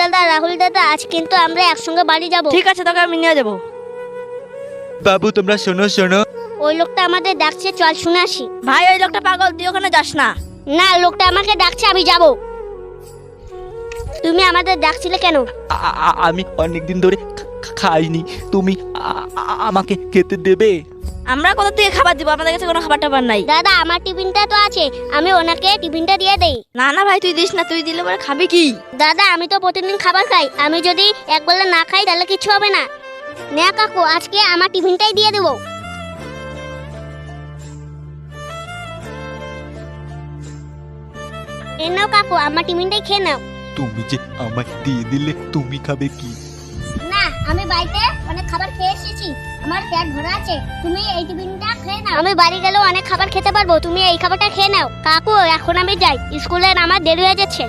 দাদা, রাহুল দাদা, আজ কিন্তু আমরা একসঙ্গে বাড়ি যাব। ঠিক আছে, তোকে আমি নিয়ে যাবো। বাবু তোমরা শোনো শোনো, ওই লোকটা আমাদের ডাকছে, চল শুনে আসি। ভাই ওই লোকটা পাগল, তুই ওখানে যাস না। না, লোকটা আমাকে ডাকছে, আমি যাব। তুমি আমাদের ডাকছিলে কেন? আমি অনেকদিন ধরে খাইনি, তুমি আমাকে খেতে দেবে? আমরা কোথা থেকে খাবার দিব? আমাদের কাছে কোনো খাবার টাবার নাই। দাদা, আমার টিফিনটা তো আছে, আমি ওনাকে টিফিনটা দিয়ে দেই। না না ভাই, তুই দিস না, তুই দিলে পরে খাবি কি? দাদা, আমি তো প্রতিদিন খাবার খাই, আমি যদি একবেলা না খাই তাহলে কিছু হবে না। না কাকু, আজকে আমার টিফিনটাই দিয়ে দেবো। এই নাও কাকু, আমার টিফিনটাই খেয়ে নাও। তুমি যে আমাকে দিয়ে দিলে, তুমি খাবে কি? না, আমি বাড়িতে অনেক খাবার খেয়ে এসেছি, আমার পেট ভরা আছে, তুমি এই টিফিনটা খেয়ে নাও। আমি বাড়ি গেলেও অনেক খাবার খেতে পারবো, তুমি এই খাবারটা খেয়ে নাও। কাকু, এখন আমি যাই, স্কুলে আমার দেরি হয়ে যাচ্ছে।